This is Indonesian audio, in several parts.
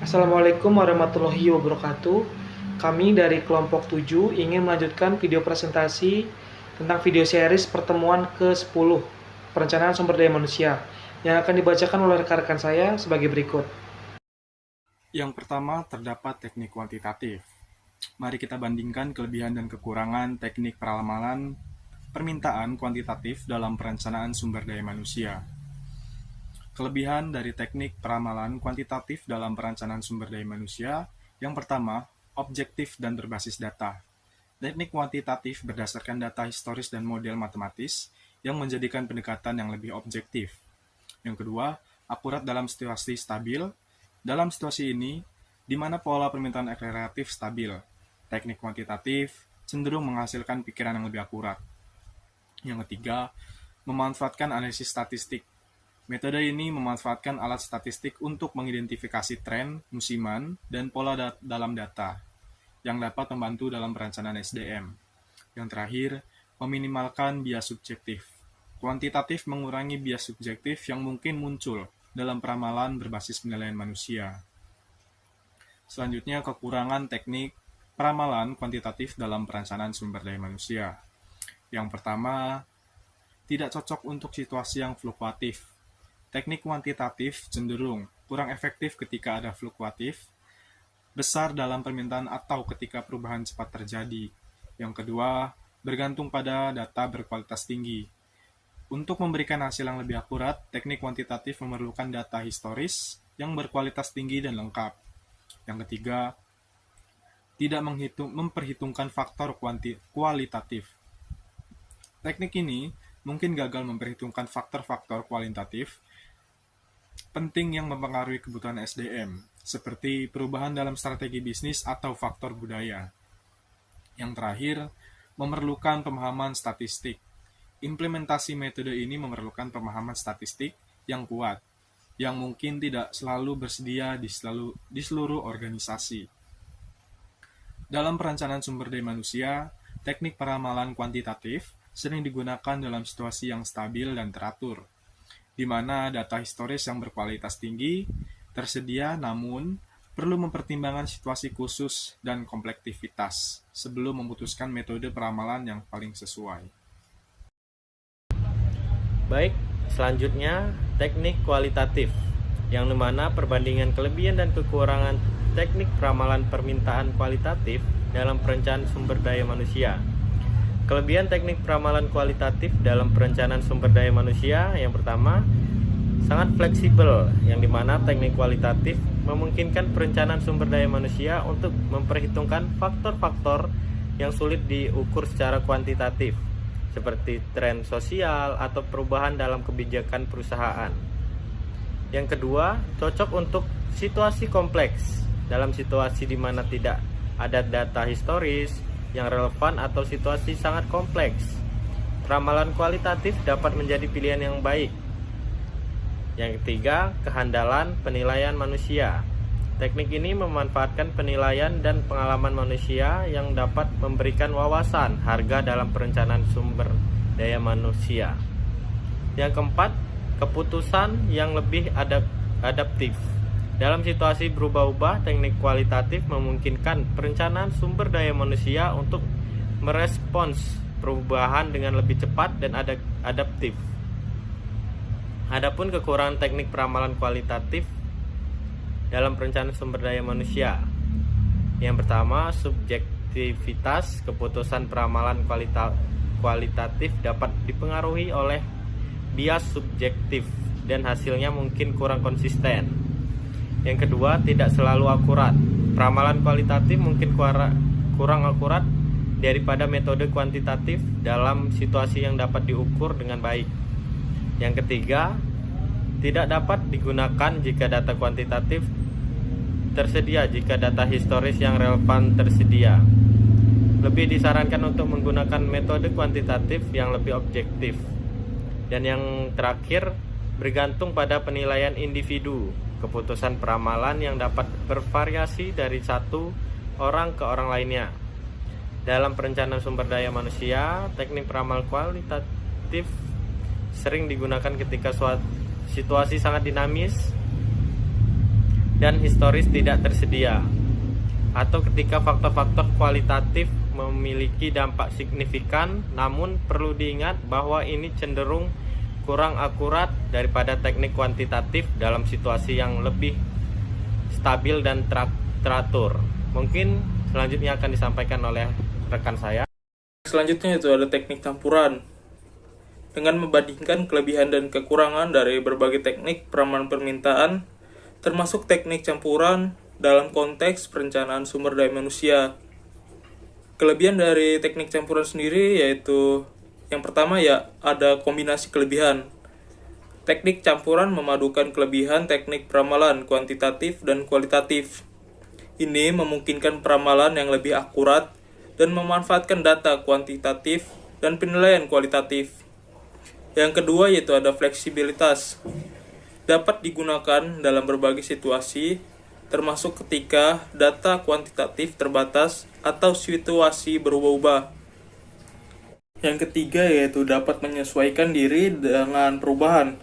Assalamualaikum warahmatullahi wabarakatuh. Kami dari kelompok 7 ingin melanjutkan video presentasi tentang video series pertemuan ke-10 perencanaan sumber daya manusia yang akan dibacakan oleh rekan-rekan saya sebagai berikut. Yang pertama, terdapat teknik kuantitatif. Mari kita bandingkan kelebihan dan kekurangan teknik peramalan permintaan kuantitatif dalam perencanaan sumber daya manusia. Kelebihan dari teknik peramalan kuantitatif dalam perencanaan sumber daya manusia, yang pertama, objektif dan berbasis data. Teknik kuantitatif berdasarkan data historis dan model matematis yang menjadikan pendekatan yang lebih objektif. Yang kedua, akurat dalam situasi stabil. Dalam situasi ini, di mana pola permintaan akseleratif stabil, teknik kuantitatif cenderung menghasilkan pikiran yang lebih akurat. Yang ketiga, memanfaatkan analisis statistik. Metode ini memanfaatkan alat statistik untuk mengidentifikasi tren, musiman, dan pola dalam data yang dapat membantu dalam perencanaan SDM. Yang terakhir, meminimalkan bias subjektif. Kuantitatif mengurangi bias subjektif yang mungkin muncul dalam peramalan berbasis penilaian manusia. Selanjutnya, kekurangan teknik peramalan kuantitatif dalam perencanaan sumber daya manusia. Yang pertama, tidak cocok untuk situasi yang fluktuatif. Teknik kuantitatif cenderung kurang efektif ketika ada fluktuatif besar dalam permintaan atau ketika perubahan cepat terjadi. Yang kedua, bergantung pada data berkualitas tinggi. Untuk memberikan hasil yang lebih akurat, teknik kuantitatif memerlukan data historis yang berkualitas tinggi dan lengkap. Yang ketiga, tidak memperhitungkan faktor kualitatif. Teknik ini mungkin gagal memperhitungkan faktor-faktor kualitatif penting yang mempengaruhi kebutuhan SDM, seperti perubahan dalam strategi bisnis atau faktor budaya. Yang terakhir, memerlukan pemahaman statistik. Implementasi metode ini memerlukan pemahaman statistik yang kuat, yang mungkin tidak selalu bersedia di seluruh organisasi. Dalam perencanaan sumber daya manusia, teknik peramalan kuantitatif sering digunakan dalam situasi yang stabil dan teratur, di mana data historis yang berkualitas tinggi tersedia, namun perlu mempertimbangkan situasi khusus dan komplektivitas sebelum memutuskan metode peramalan yang paling sesuai. Baik, selanjutnya teknik kualitatif, yang dimana perbandingan kelebihan dan kekurangan teknik peramalan permintaan kualitatif dalam perencanaan sumber daya manusia. Kelebihan teknik peramalan kualitatif dalam perencanaan sumber daya manusia, yang pertama, sangat fleksibel, yang dimana teknik kualitatif memungkinkan perencanaan sumber daya manusia untuk memperhitungkan faktor-faktor yang sulit diukur secara kuantitatif, seperti tren sosial atau perubahan dalam kebijakan perusahaan. Yang kedua, cocok untuk situasi kompleks, dalam situasi di mana tidak ada data historis yang relevan atau situasi sangat kompleks. Peramalan kualitatif dapat menjadi pilihan yang baik. Yang ketiga, kehandalan penilaian manusia. Teknik ini memanfaatkan penilaian dan pengalaman manusia yang dapat memberikan wawasan harga dalam perencanaan sumber daya manusia. Yang keempat, keputusan yang lebih adaptif. Dalam situasi berubah-ubah, teknik kualitatif memungkinkan perencanaan sumber daya manusia untuk merespons perubahan dengan lebih cepat dan adaptif. Adapun kekurangan teknik peramalan kualitatif dalam perencanaan sumber daya manusia. Yang pertama, subjektivitas. Keputusan peramalan kualitatif dapat dipengaruhi oleh bias subjektif dan hasilnya mungkin kurang konsisten. Yang kedua, tidak selalu akurat. Peramalan kualitatif mungkin kurang akurat daripada metode kuantitatif dalam situasi yang dapat diukur dengan baik. Yang ketiga, tidak dapat digunakan jika data kuantitatif tersedia jika data historis yang relevan tersedia. Lebih disarankan untuk menggunakan metode kuantitatif yang lebih objektif. Dan yang terakhir, bergantung pada penilaian individu. Keputusan peramalan yang dapat bervariasi dari satu orang ke orang lainnya. Dalam perencanaan sumber daya manusia, teknik peramalan kualitatif sering digunakan ketika suatu situasi sangat dinamis dan historis tidak tersedia, atau ketika faktor-faktor kualitatif memiliki dampak signifikan, namun perlu diingat bahwa ini cenderung kurang akurat daripada teknik kuantitatif dalam situasi yang lebih stabil dan teratur. Mungkin selanjutnya akan disampaikan oleh rekan saya. Selanjutnya itu ada teknik campuran. Dengan membandingkan kelebihan dan kekurangan dari berbagai teknik peramalan permintaan, termasuk teknik campuran dalam konteks perencanaan sumber daya manusia. Kelebihan dari teknik campuran sendiri yaitu yang pertama ya ada kombinasi kelebihan. Teknik campuran memadukan kelebihan teknik peramalan kuantitatif dan kualitatif. Ini memungkinkan peramalan yang lebih akurat dan memanfaatkan data kuantitatif dan penilaian kualitatif. Yang kedua yaitu ada fleksibilitas. Dapat digunakan dalam berbagai situasi, termasuk ketika data kuantitatif terbatas atau situasi berubah-ubah. Yang ketiga yaitu dapat menyesuaikan diri dengan perubahan.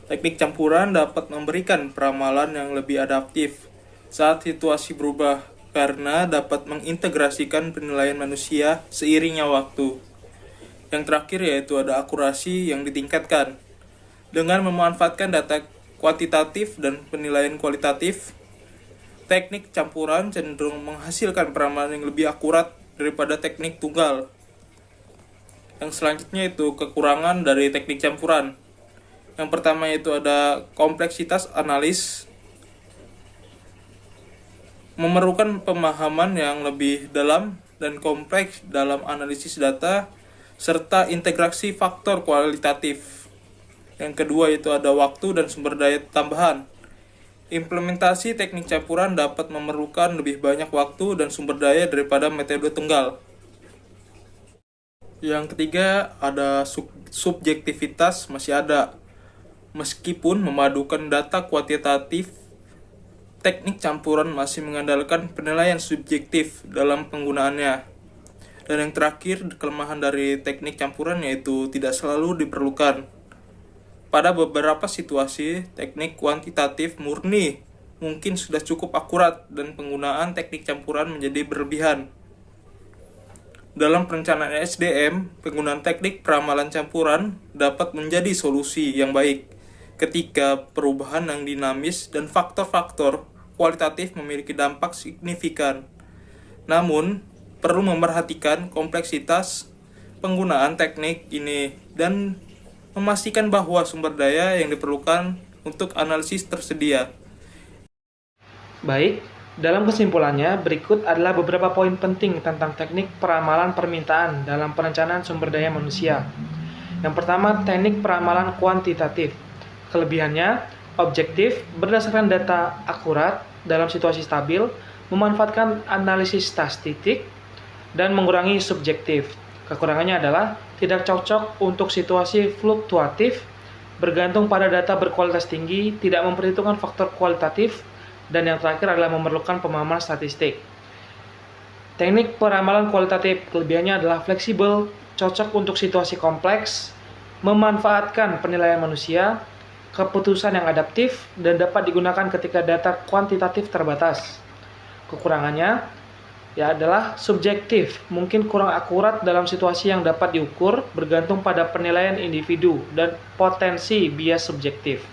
Teknik campuran dapat memberikan peramalan yang lebih adaptif saat situasi berubah, karena dapat mengintegrasikan penilaian manusia seiringnya waktu. Yang terakhir yaitu ada akurasi yang ditingkatkan. Dengan memanfaatkan data kuantitatif dan penilaian kualitatif, teknik campuran cenderung menghasilkan peramalan yang lebih akurat daripada teknik tunggal. Yang selanjutnya itu kekurangan dari teknik campuran. Yang pertama itu ada kompleksitas analis, memerlukan pemahaman yang lebih dalam dan kompleks dalam analisis data, serta integrasi faktor kualitatif. Yang kedua itu ada waktu dan sumber daya tambahan. Implementasi teknik campuran dapat memerlukan lebih banyak waktu dan sumber daya daripada metode tunggal. Yang ketiga ada subjektivitas masih ada. Meskipun memadukan data kuantitatif, teknik campuran masih mengandalkan penilaian subjektif dalam penggunaannya. Dan yang terakhir, kelemahan dari teknik campuran yaitu tidak selalu diperlukan. Pada beberapa situasi, teknik kuantitatif murni mungkin sudah cukup akurat dan penggunaan teknik campuran menjadi berlebihan. Dalam perencanaan SDM, penggunaan teknik peramalan campuran dapat menjadi solusi yang baik ketika perubahan yang dinamis dan faktor-faktor kualitatif memiliki dampak signifikan. Namun, perlu memperhatikan kompleksitas penggunaan teknik ini dan memastikan bahwa sumber daya yang diperlukan untuk analisis tersedia. Baik, dalam kesimpulannya, berikut adalah beberapa poin penting tentang teknik peramalan permintaan dalam perencanaan sumber daya manusia. Yang pertama, teknik peramalan kuantitatif. Kelebihannya, objektif, berdasarkan data akurat dalam situasi stabil, memanfaatkan analisis statistik, dan mengurangi subjektif. Kekurangannya adalah tidak cocok untuk situasi fluktuatif, bergantung pada data berkualitas tinggi, tidak memperhitungkan faktor kualitatif, dan yang terakhir adalah memerlukan pemahaman statistik. Teknik peramalan kualitatif kelebihannya adalah fleksibel, cocok untuk situasi kompleks, memanfaatkan penilaian manusia, keputusan yang adaptif, dan dapat digunakan ketika data kuantitatif terbatas. Kekurangannya adalah subjektif, mungkin kurang akurat dalam situasi yang dapat diukur, bergantung pada penilaian individu dan potensi bias subjektif.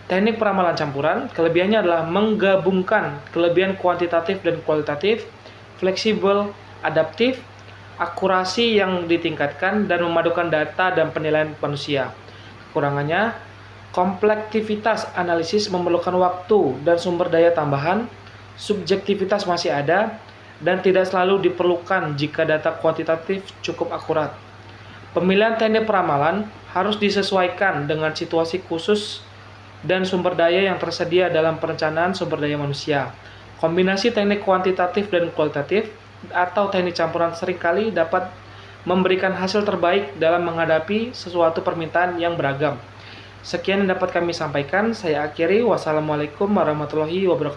Teknik peramalan campuran, kelebihannya adalah menggabungkan kelebihan kuantitatif dan kualitatif, fleksibel, adaptif, akurasi yang ditingkatkan, dan memadukan data dan penilaian manusia. Kekurangannya, komplektivitas analisis memerlukan waktu dan sumber daya tambahan, subjektivitas masih ada, dan tidak selalu diperlukan jika data kuantitatif cukup akurat. Pemilihan teknik peramalan harus disesuaikan dengan situasi khusus dan sumber daya yang tersedia dalam perencanaan sumber daya manusia. Kombinasi teknik kuantitatif dan kualitatif atau teknik campuran seringkali dapat memberikan hasil terbaik dalam menghadapi sesuatu permintaan yang beragam. Sekian yang dapat kami sampaikan. Saya akhiri. Wassalamualaikum warahmatullahi wabarakatuh.